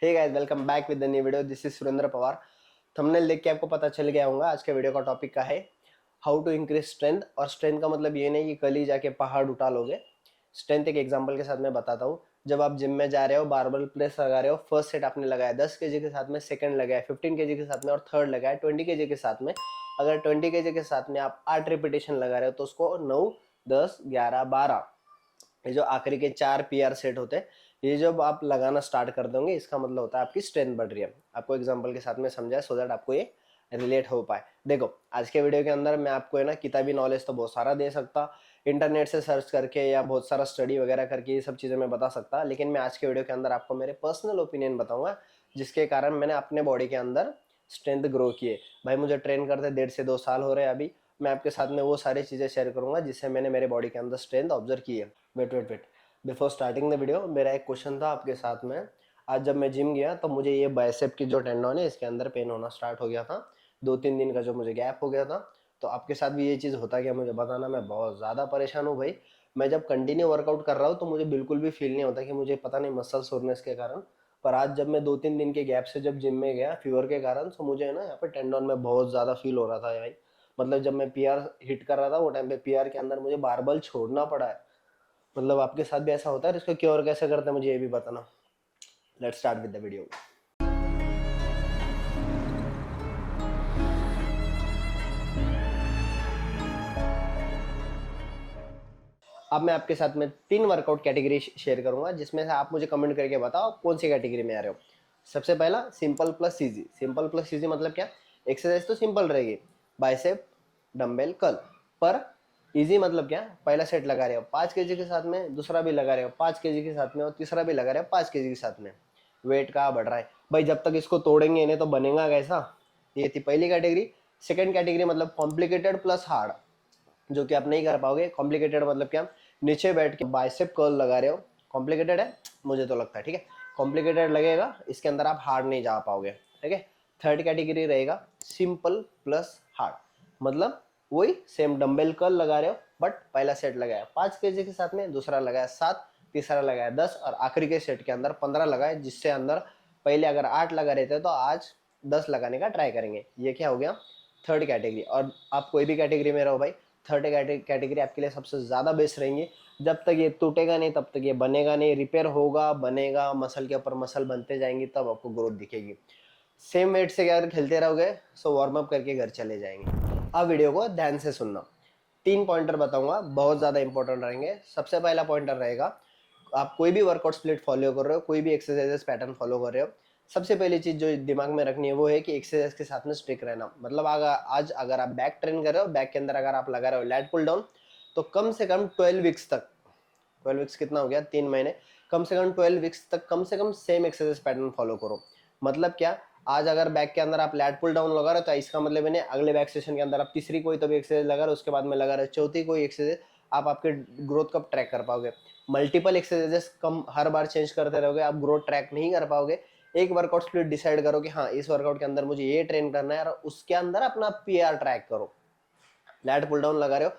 Hey guys, welcome back with the new video. This is Surendra Pawar. Thumbnail देख के आपको पता चल गया होगा आज के वीडियो का टॉपिक का है हाउ टू इंक्रीज स्ट्रेंथ। और स्ट्रेंथ का मतलब ये नहीं कि कल ही जाके पहाड़ उठा लोगे। स्ट्रेंथ एक एग्जांपल के साथ मैं बताता हूँ। जब आप जिम में जा रहे हो, बारबल प्रेस लगा रहे हो, फर्स्ट सेट आपने लगाया 10 kg के साथ में, सेकंड लगाया 15 kg के साथ में, और थर्ड लगाया 20 kg के साथ में। अगर 20 kg के साथ में आप 8 रिपीटेशन लगा रहे हो तो उसको 9, 10, 11, 12, ये जो आखिरी के 4 पीआर सेट होते हैं, ये जब आप लगाना स्टार्ट कर दोगे इसका मतलब होता है आपकी स्ट्रेंथ बढ़ रही है। आपको एग्जांपल के साथ में समझाया सो दैट आपको ये रिलेट हो पाए। देखो, आज के वीडियो के अंदर मैं आपको है ना किताबी नॉलेज तो बहुत सारा दे सकता, इंटरनेट से सर्च करके या बहुत सारा स्टडी वगैरह करके ये सब चीज़ें मैं बता सकता, लेकिन मैं आज के वीडियो के अंदर आपको मेरे पर्सनल ओपिनियन बताऊंगा जिसके कारण मैंने अपने बॉडी के अंदर स्ट्रेंथ ग्रो किए। भाई मुझे ट्रेन करते 1.5 से 2 साल हो रहे हैं अभी। मैं आपके साथ में वो सारी चीज़ें शेयर करूंगा जिससे मैंने मेरे बॉडी के अंदर स्ट्रेंथ ऑब्जर्व की है। Wait wait wait, before starting the video मेरा एक क्वेश्चन था आपके साथ में। आज जब मैं जिम गया तो मुझे ये बाइसेप की जो टेंडन है इसके अंदर पेन होना स्टार्ट हो गया था। 2-3 दिन का जो मुझे गैप हो गया था। तो आपके साथ भी ये चीज़ होता क्या मुझे बताना, मैं बहुत ज़्यादा परेशान हूँ भाई। मैं जब कंटिन्यू वर्कआउट कर रहा हूँ तो मुझे बिल्कुल भी फील नहीं होता कि मुझे पता नहीं मसल सोरनेस के कारण। पर आज जब मैं 2-3 दिन के गैप से जब जिम में गया फीवर के कारण, तो मुझे है ना यहाँ पे टेंडन में बहुत ज़्यादा फील हो रहा था भाई। मतलब जब मैं पीआर हिट कर रहा था वो टाइम पे पीआर के अंदर मुझे बारबल छोड़ना पड़ा है। मतलब आपके साथ भी ऐसा होता है? इसको क्योर कैसे करते हैं मुझे ये भी बताना। Let's start with the video. अब मैं आपके साथ में 3 वर्कआउट कैटेगरी शेयर करूंगा जिसमें से आप मुझे कमेंट करके बताओ कौन सी कैटेगरी में आ रहे हो। सबसे पहला simple plus easy. Simple plus easy मतलब क्या? एक्सरसाइज तो सिंपल रहेगी, बाइसेप, डंबल, कर्ल। पर इजी मतलब क्या? पहला सेट लगा रहे हो 5 kg के साथ में, दूसरा भी लगा रहे हो 5 kg के साथ में, और तीसरा भी लगा रहे हो 5 kg के साथ में। वेट कहाँ बढ़ रहा है भाई? जब तक इसको तोड़ेंगे इन्हें तो बनेगा कैसा? ये थी पहली कैटेगरी। सेकंड कैटेगरी मतलब कॉम्प्लिकेटेड प्लस हार्ड, जो कि आप नहीं कर पाओगे। कॉम्प्लिकेटेड मतलब क्या? नीचे बैठ के बाइसेप कर्ल लगा रहे हो, कॉम्प्लिकेटेड है मुझे तो लगता है, ठीक है। कॉम्प्लिकेटेड लगेगा, इसके अंदर आप हार्ड नहीं जा पाओगे, ठीक है। थर्ड कैटेगरी रहेगा सिंपल प्लस हार्ड, मतलब वही सेम डंबल कर्ल लगा रहे हो बट पहला सेट लगाया 5 kg के साथ में, दूसरा लगाया 7, तीसरा लगाया 10, और आखिरी के सेट के अंदर 15 लगाए, जिससे अंदर पहले अगर 8 लगा रहे थे तो आज 10 लगाने का ट्राई करेंगे। ये क्या हो गया? Third category. और आप कोई भी कैटेगरी में रहो भाई, थर्ड कैटेगरी आपके लिए सबसे ज़्यादा बेस्ट रहेंगी। जब तक ये टूटेगा नहीं तब तक ये बनेगा नहीं, रिपेयर होगा, बनेगा, मसल के ऊपर मसल बनते जाएंगी, तब आपको ग्रोथ दिखेगी। सेम वेट से अगर खेलते रहोगे सो वार्म अप करके घर चले जाएंगे। अब वीडियो को ध्यान से सुनना। 3 पॉइंटर बताऊंगा, बहुत ज़्यादा इंपॉर्टेंट रहेंगे। सबसे पहला पॉइंटर रहेगा, आप कोई भी वर्कआउट स्प्लिट फॉलो कर रहे हो, कोई भी एक्सरसाइजेस पैटर्न फॉलो कर रहे हो, सबसे पहली चीज जो दिमाग में रखनी है वो है कि एक्सरसाइज के साथ में स्ट्रिक रहना। मतलब आज अगर आप बैक ट्रेन कर रहे हो, बैक के अंदर अगर आप लगा रहे हो लैट पुल डाउन, तो कम से कम 12 वीक्स तक, 12 वीक्स कितना हो गया? 3 महीने। कम से कम 12 वीक्स तक कम से कम सेम एक्सरसाइज पैटर्न फॉलो करो। मतलब क्या? आज अगर बैक के अंदर आप लैट पुल डाउन लगा रहे हो तो इसका मतलब है अगले बैक सेशन के अंदर आप तीसरी कोई तो भी एक्सरसाइज लगा रहे हो, उसके बाद में लगा रहे हो चौथी कोई एक्सरसाइज, आप आपके ग्रोथ कब ट्रैक कर पाओगे? मल्टीपल एक्सरसाइजेस कम हर बार चेंज करते रहोगे, आप ग्रोथ ट्रैक नहीं कर पाओगे। एक वर्कआउट स्प्लिट डिसाइड करो कि हाँ इस वर्कआउट के अंदर मुझे ये ट्रेन करना है, और उसके अंदर अपना पीआर ट्रैक करो। लैट पुल डाउन लगा रहे हो,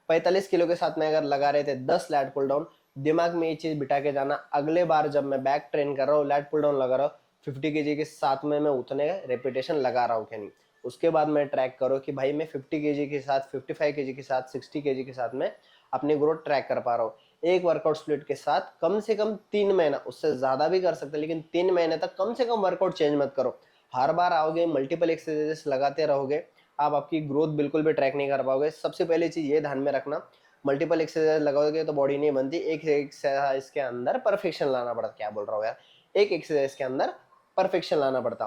45 किलो के साथ में अगर लगा रहे थे 10 लैट पुल डाउन, दिमाग में ये चीज बिठा के जाना, अगले बार जब मैं बैक ट्रेन कर रहा हूँ, लैट पुल डाउन लगा रहा हूँ, 50 kg के साथ में मैं उतने रेपिटेशन लगा रहा हूँ क्या नहीं। उसके बाद मैं ट्रैक करो कि भाई मैं 50 kg के साथ, 55 kg के साथ, 60 kg के साथ में अपनी ग्रोथ ट्रैक कर पा रहा हूँ। एक वर्कआउट स्प्लिट के साथ कम से कम 3 महीना, उससे ज्यादा भी कर सकते, लेकिन 3 महीने तक कम से कम वर्कआउट चेंज मत करो। हर बार आओगे मल्टीपल एक्सरसाइजेस लगाते रहोगे, आप आपकी ग्रोथ बिल्कुल भी ट्रैक नहीं कर पाओगे। सबसे पहली चीज ये ध्यान में रखना, मल्टीपल एक्सरसाइज लगाओगे तो बॉडी नहीं बनती, एक एक्सरसाइज के अंदर परफेक्शन लाना पड़ता। क्या बोल रहा हूँ यार? एक एक्सरसाइज के अंदर परफेक्शन लाना पड़ता।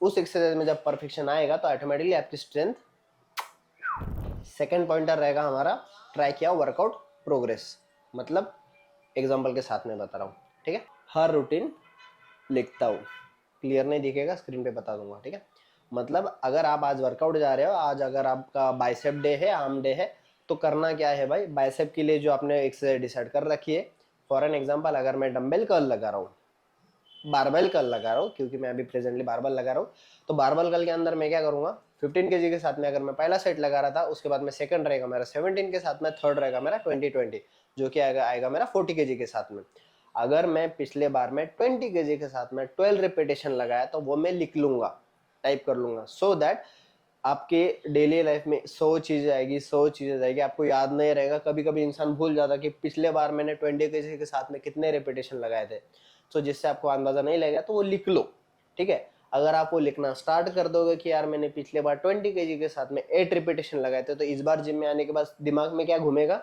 उस एक्सरसाइज में जब परफेक्शन आएगा तो ऑटोमेटिकली आपकी स्ट्रेंथ। सेकेंड पॉइंटर रहेगा हमारा, ट्राई किया वर्कआउट प्रोग्रेस। मतलब एग्जाम्पल के साथ में बता रहा हूँ, ठीक है। हर रूटीन लिखता हूँ, क्लियर नहीं दिखेगा स्क्रीन पे बता दूंगा, ठीक है। मतलब अगर आप आज वर्कआउट जा रहे हो, आज अगर आपका बाइसेप डे है, आर्म डे है, तो करना क्या है भाई? बाइसेप के लिए जो आपने एक्सरसाइज डिसाइड कर रखी है, फॉर एन एग्जांपल अगर मैं डंबल कर्ल लगा रहा हूँ, बारबल कर्ल लगा रहा हूँ, क्योंकि मैं अभी प्रेजेंटली बारबल लगा रहा हूँ, तो बारबल कर्ल के अंदर मैं क्या करूंगा? 15 kg के साथ में अगर मैं पहला सेट लगा रहा था, उसके बाद में सेकंड रहेगा मेरा 17 के साथ में, थर्ड रहेगा मेरा 20, जो कि आएगा मेरा 40 kg के साथ में। अगर मैं पिछले बार में 20 केजी के साथ में 12 रिपीटेशन लगाया तो वो मैं लिख लूंगा, टाइप कर लूंगा, सो दैट आपके डेली लाइफ में 100 चीजें आएगी, 100 चीजें जाएगी, आपको याद नहीं रहेगा। कभी कभी इंसान भूल जाता कि पिछले बार मैंने 20 केजी के साथ में कितने रिपीटेशन लगाए थे, तो जिससे आपको अंदाजा नहीं लगेगा तो वो लिख लो, ठीक है। अगर आप वो लिखना स्टार्ट कर दोगे कि यार मैंने पिछले बार 20 केजी के साथ में 8 रिपीटेशन लगाए थे, तो इस बार जिम में आने के बाद दिमाग में क्या घूमेगा,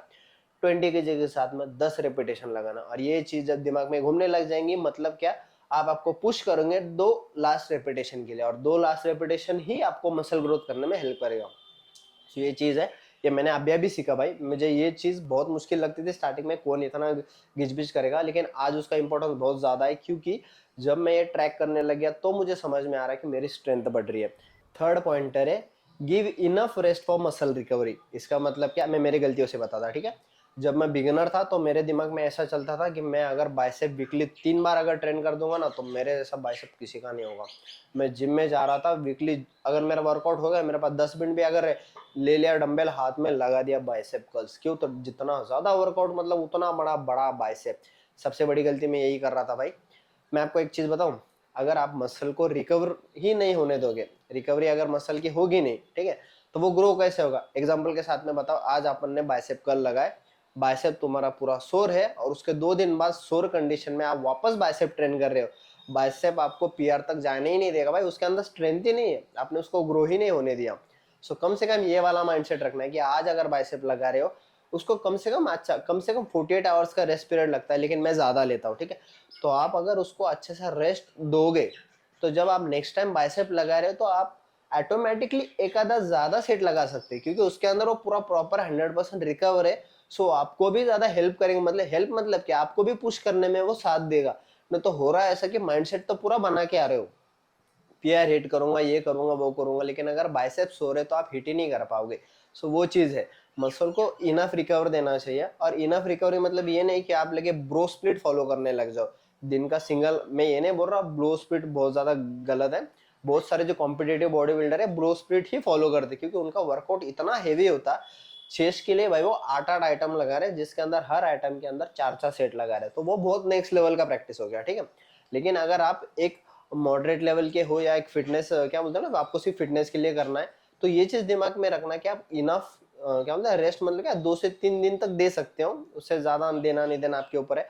20 केजी के साथ में 10 रिपीटेशन लगाना। और ये चीज जब दिमाग में घूमने लग जाएंगी, मतलब क्या, आप आपको पुश करेंगे 2 लास्ट रेपिटेशन के लिए, और 2 लास्ट रेपिटेशन ही आपको मसल ग्रोथ करने में हेल्प करेगा। तो ये चीज है, ये मैंने अभी अभी सीखा भाई। मुझे ये चीज बहुत मुश्किल लगती थी स्टार्टिंग में, कौन इतना घिचपिच करेगा, लेकिन आज उसका इंपॉर्टेंस बहुत ज्यादा है, क्योंकि जब मैं ये ट्रैक करने लग गया तो मुझे समझ में आ रहा है कि मेरी स्ट्रेंथ बढ़ रही है। थर्ड पॉइंटर है, give enough rest for muscle recovery. इसका मतलब क्या, मैं मेरी गलतियों से बताता, ठीक है। जब मैं बिगिनर था तो मेरे दिमाग में ऐसा चलता था कि मैं अगर बाइसेप वीकली 3 बार अगर ट्रेन कर दूंगा ना, तो मेरे जैसा बाइसेप किसी का नहीं होगा। मैं जिम में जा रहा था वीकली, अगर मेरा वर्कआउट हो गया, मेरे पास 10 मिनट भी अगर ले लिया डंबल हाथ में, लगा दिया बाइसेप कर्ल्स, क्यों, तो जितना ज्यादा वर्कआउट मतलब उतना बड़ा बड़ा बाइसेप। सबसे बड़ी गलती मैं यही कर रहा था भाई। मैं आपको एक चीज बताऊं, अगर आप मसल को रिकवर ही नहीं होने दोगे, रिकवरी अगर मसल की होगी नहीं, ठीक है, तो वो ग्रो कैसे होगा। एग्जांपल के साथ में बताओ, आज अपन ने बाइसेप कर्ल लगाए, बाइसेप तुम्हारा पूरा सोर है, और उसके 2 दिन बाद सोर कंडीशन में आप वापस बाइसेप ट्रेन कर रहे हो, बाइसेप आपको पीआर तक जाने ही नहीं देगा भाई, उसके अंदर स्ट्रेंथ ही नहीं है, आपने उसको ग्रो ही नहीं होने दिया। सो कम से कम ये वाला माइंडसेट रखना है कि आज अगर बाइसेप लगा रहे हो, उसको कम से कम, अच्छा कम से कम 48 आवर्स का रेस्ट पीरियड लगता है, लेकिन मैं ज्यादा लेता हूँ, ठीक है। तो आप अगर उसको अच्छे से रेस्ट दोगे, तो जब आप नेक्स्ट टाइम बाइसेप लगा रहे हो तो आप ऑटोमेटिकली एक आधा ज्यादा सेट लगा सकते हैं, क्योंकि उसके अंदर वो पूरा प्रॉपर 100% रिकवर है। सो आपको भी ज्यादा हेल्प करेंगे, मतलब हेल्प मतलब क्या, आपको भी पुश करने में वो साथ देगा। नहीं तो हो रहा है ऐसा कि माइंडसेट तो पूरा बना के आ रहे हो, पीआर हिट करूंगा, ये करूंगा, वो करूंगा, लेकिन अगर बाइसेप्स हो रहे तो आप हिट ही नहीं कर पाओगे। सो वो चीज है, मसल को इनफ रिकवर देना चाहिए। और इनफ रिकवरी मतलब ये नहीं कि आप लेके ब्रो स्प्लिट फॉलो करने लग जाओ दिन का सिंगल। मैं ये नहीं बोल रहा ब्रो स्प्लिट बहुत ज्यादा गलत है, बहुत सारे जो कॉम्पिटेटिव बॉडी बिल्डर है ब्रो स्प्लिट ही फॉलो करते, क्योंकि उनका वर्कआउट इतना हेवी होता है। चेस्ट के लिए भाई वो 8-8 आइटम लगा रहे, जिसके अंदर हर आइटम के अंदर 4-4 सेट लगा रहे, तो वो बहुत नेक्स्ट लेवल का प्रैक्टिस हो गया, ठीक है। लेकिन अगर आप एक मॉडरेट लेवल के हो, या एक फिटनेस क्या बोलते हैं ना, आपको सिर्फ फिटनेस के लिए करना है, तो ये चीज दिमाग में रखना कि आप इनफ क्या बोलते हैं रेस्ट, मतलब क्या 2 से 3 दिन तक दे सकते हो, उससे ज्यादा देना नहीं देना आपके ऊपर है,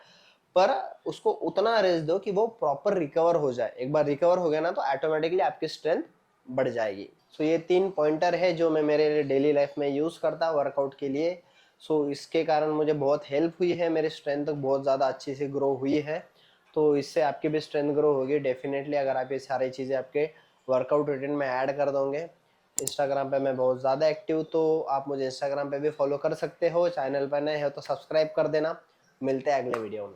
पर उसको उतना रेस्ट दो कि वो प्रॉपर रिकवर हो जाए। एक बार रिकवर हो गया ना, तो ऑटोमेटिकली आपकी स्ट्रेंथ बढ़ जाएगी। सो ये 3 पॉइंटर है जो मैं मेरे डेली लाइफ में यूज करता वर्कआउट के लिए। सो इसके कारण मुझे बहुत हेल्प हुई है, मेरी स्ट्रेंथ बहुत ज़्यादा अच्छी से ग्रो हुई है। तो इससे आपकी भी स्ट्रेंथ ग्रो होगी डेफिनेटली, अगर आप ये सारी चीज़ें आपके वर्कआउट रूटीन में ऐड कर दोगे। इंस्टाग्राम पे मैं बहुत ज़्यादा एक्टिव, तो आप मुझे इंस्टाग्राम पे भी फॉलो कर सकते हो। चैनल पर नए हो तो सब्सक्राइब कर देना। मिलते हैं अगले वीडियो में।